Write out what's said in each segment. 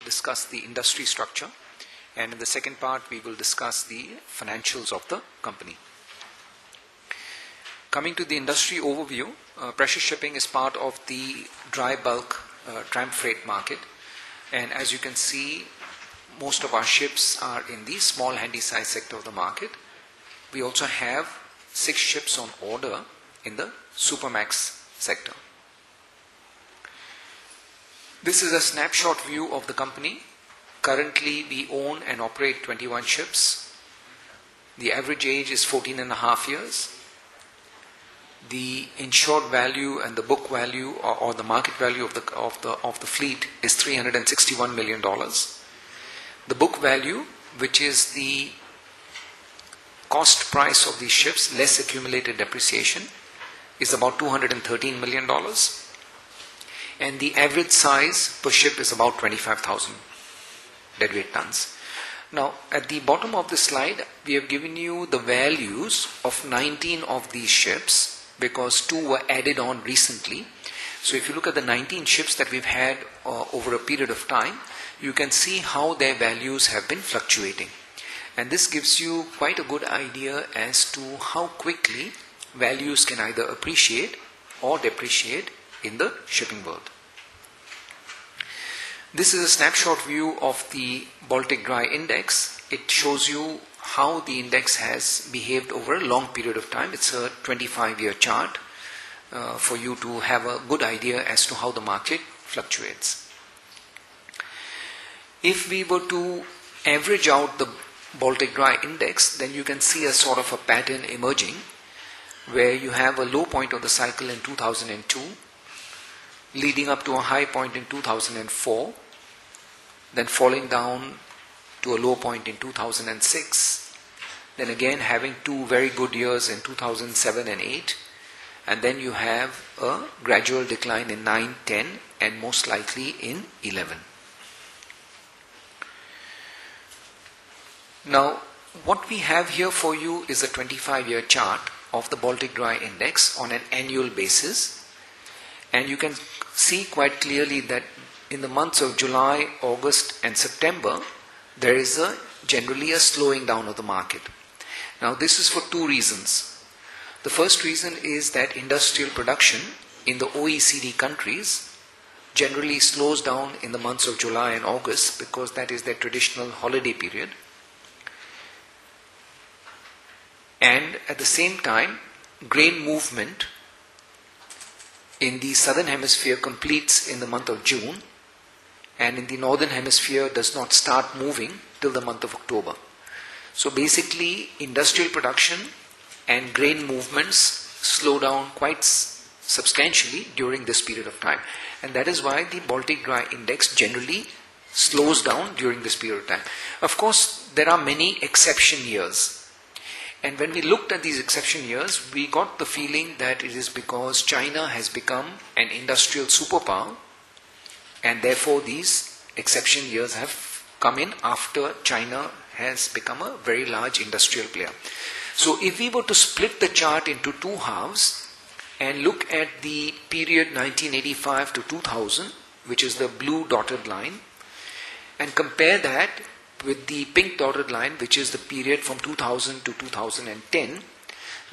discuss the industry structure, and in the second part we will discuss the financials of the company. Coming to the industry overview, pressure shipping is part of the dry bulk tramp freight market, and as you can see, most of our ships are in the small handy-size sector of the market. We also have 6 ships on order in the Supramax sector. This is a snapshot view of the company. Currently, we own and operate 21 ships. The average age is 14.5 years. The insured value and the book value or the market value of the fleet is $361 million. The book value, which is the cost price of these ships less accumulated depreciation, is about $213 million. And the average size per ship is about 25,000 deadweight tons. Now, at the bottom of the slide, we have given you the values of 19 of these ships, because 2 were added on recently. So if you look at the 19 ships that we've had over a period of time, you can see how their values have been fluctuating. And this gives you quite a good idea as to how quickly values can either appreciate or depreciate in the shipping world. This is a snapshot view of the Baltic Dry Index. It shows you how the index has behaved over a long period of time. It's a 25-year chart for you to have a good idea as to how the market fluctuates. If we were to average out the Baltic Dry Index, then you can see a sort of a pattern emerging where you have a low point of the cycle in 2002, leading up to a high point in 2004, then falling down to a low point in 2006, then again having 2 very good years in 2007 and 8, and then you have a gradual decline in 9, 10, and most likely in 11. Now, what we have here for you is a 25-year chart of the Baltic Dry Index on an annual basis, and you can see quite clearly that in the months of July, August, and September, there is generally a slowing down of the market. Now, this is for 2 reasons. The first reason is that industrial production in the OECD countries generally slows down in the months of July and August because that is their traditional holiday period. And at the same time, grain movement in the southern hemisphere completes in the month of June, and in the northern hemisphere does not start moving till the month of October. So basically, industrial production and grain movements slow down quite substantially during this period of time. And that is why the Baltic Dry Index generally slows down during this period of time. Of course, there are many exception years. And when we looked at these exception years, we got the feeling that it is because China has become an industrial superpower, and therefore these exception years have come in after China has become a very large industrial player. So if we were to split the chart into 2 halves and look at the period 1985 to 2000, which is the blue dotted line, and compare that with the pink dotted line, which is the period from 2000 to 2010,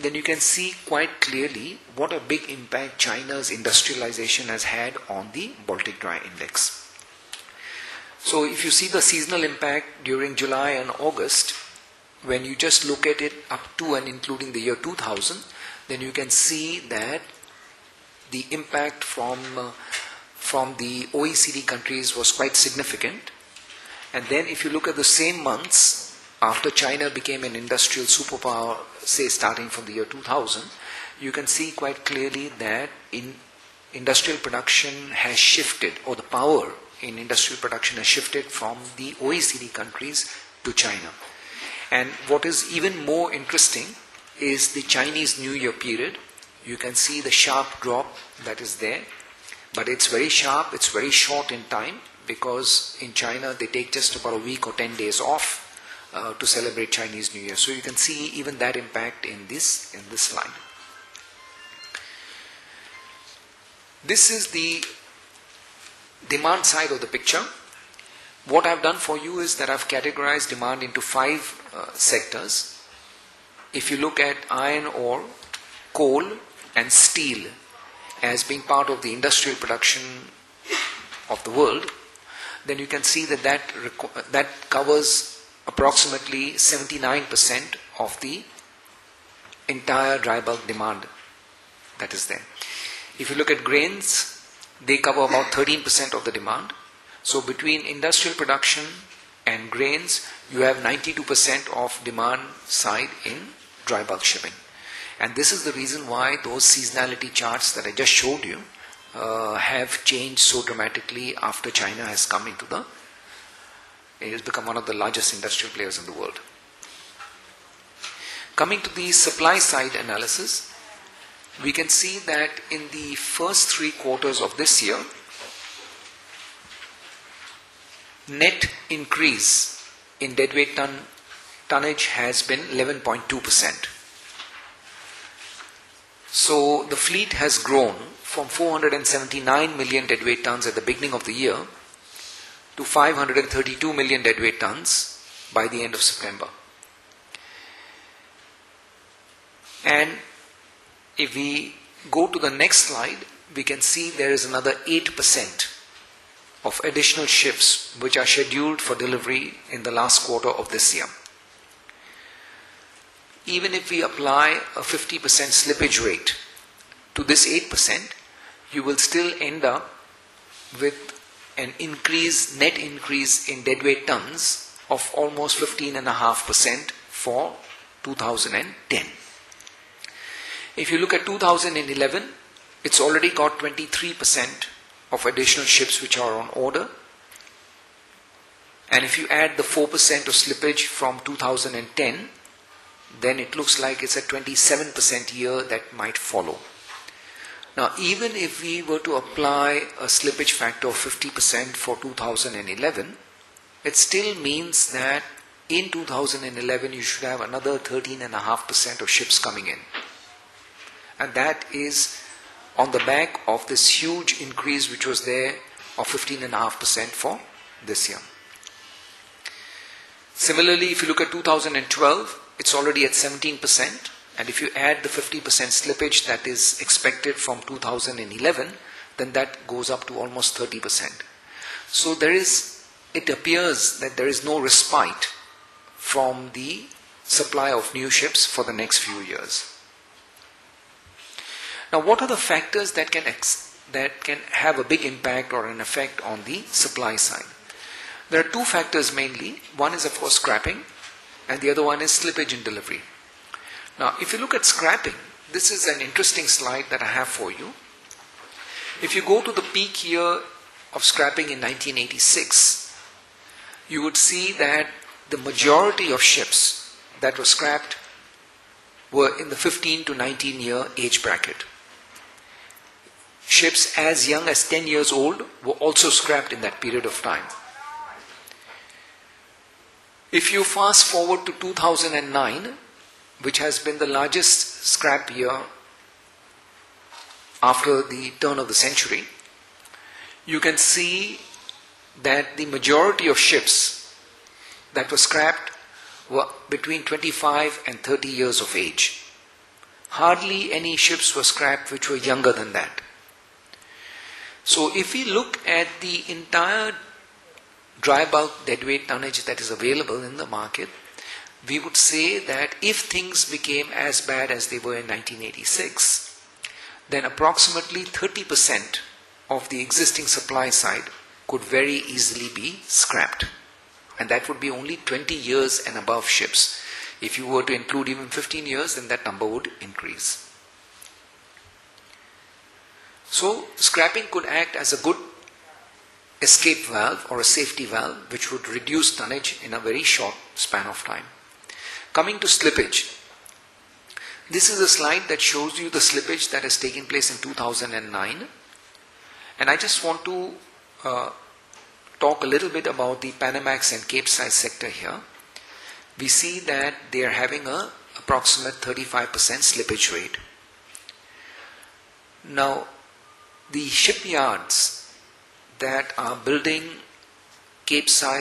then you can see quite clearly what a big impact China's industrialization has had on the Baltic Dry Index. So if you see the seasonal impact during July and August, when you just look at it up to and including the year 2000, then you can see that the impact from the OECD countries was quite significant. And then if you look at the same months after China became an industrial superpower, say starting from the year 2000, you can see quite clearly that industrial production has shifted, or the power in industrial production has shifted from the OECD countries to China. And what is even more interesting is the Chinese New Year period. You can see the sharp drop that is there, but it's very sharp, it's very short in time, because in China they take just about a week or 10 days off to celebrate Chinese New Year. So you can see even that impact in this slide. This is the demand side of the picture. what I've done for you is that I've categorized demand into 5 sectors. If you look at iron ore, coal and steel as being part of the industrial production of the world, then you can see that covers approximately 79% of the entire dry bulk demand that is there. If you look at grains, they cover about 13% of the demand. So between industrial production and grains, you have 92% of demand side in dry bulk shipping. And this is the reason why those seasonality charts that I just showed you have changed so dramatically after China has come into it has become one of the largest industrial players in the world. Coming to the supply side analysis, we can see that in the first 3 quarters of this year, net increase in deadweight tonnage has been 11.2%. So the fleet has grown from 479 million deadweight tons at the beginning of the year to 532 million deadweight tons by the end of September. And if we go to the next slide, we can see there is another 8% of additional ships which are scheduled for delivery in the last quarter of this year. Even if we apply a 50% slippage rate to this 8%, you will still end up with an net increase in deadweight tons of almost 15.5% for 2010. If you look at 2011, it's already got 23% of additional ships which are on order. And if you add the 4% of slippage from 2010, then it looks like it's a 27% year that might follow. Now, even if we were to apply a slippage factor of 50% for 2011, it still means that in 2011 you should have another 13.5% of ships coming in. And that is on the back of this huge increase which was there of 15.5% for this year. Similarly, if you look at 2012, it's already at 17%. And if you add the 50% slippage that is expected from 2011, then that goes up to almost 30%. So it appears that there is no respite from the supply of new ships for the next few years. Now, what are the factors that can have a big impact or an effect on the supply side? There are 2 factors mainly. One is, of course, scrapping, and the other one is slippage in delivery. Now, if you look at scrapping, this is an interesting slide that I have for you. If you go to the peak year of scrapping in 1986, you would see that the majority of ships that were scrapped were in the 15 to 19 year age bracket. Ships as young as 10 years old were also scrapped in that period of time. If you fast forward to 2009, which has been the largest scrap year after the turn of the century, you can see that the majority of ships that were scrapped were between 25 and 30 years of age. Hardly any ships were scrapped which were younger than that. So if we look at the entire dry bulk deadweight tonnage that is available in the market, we would say that if things became as bad as they were in 1986, then approximately 30% of the existing supply side could very easily be scrapped. And that would be only 20 years and above ships. If you were to include even 15 years, then that number would increase. So scrapping could act as a good escape valve or a safety valve which would reduce tonnage in a very short span of time. Coming to slippage, this is a slide that shows you the slippage that has taken place in 2009, and I just want to talk a little bit about the Panamax and Capesize sector here. We see that they are having a approximate 35% slippage rate. Now, the shipyards that are building Capesize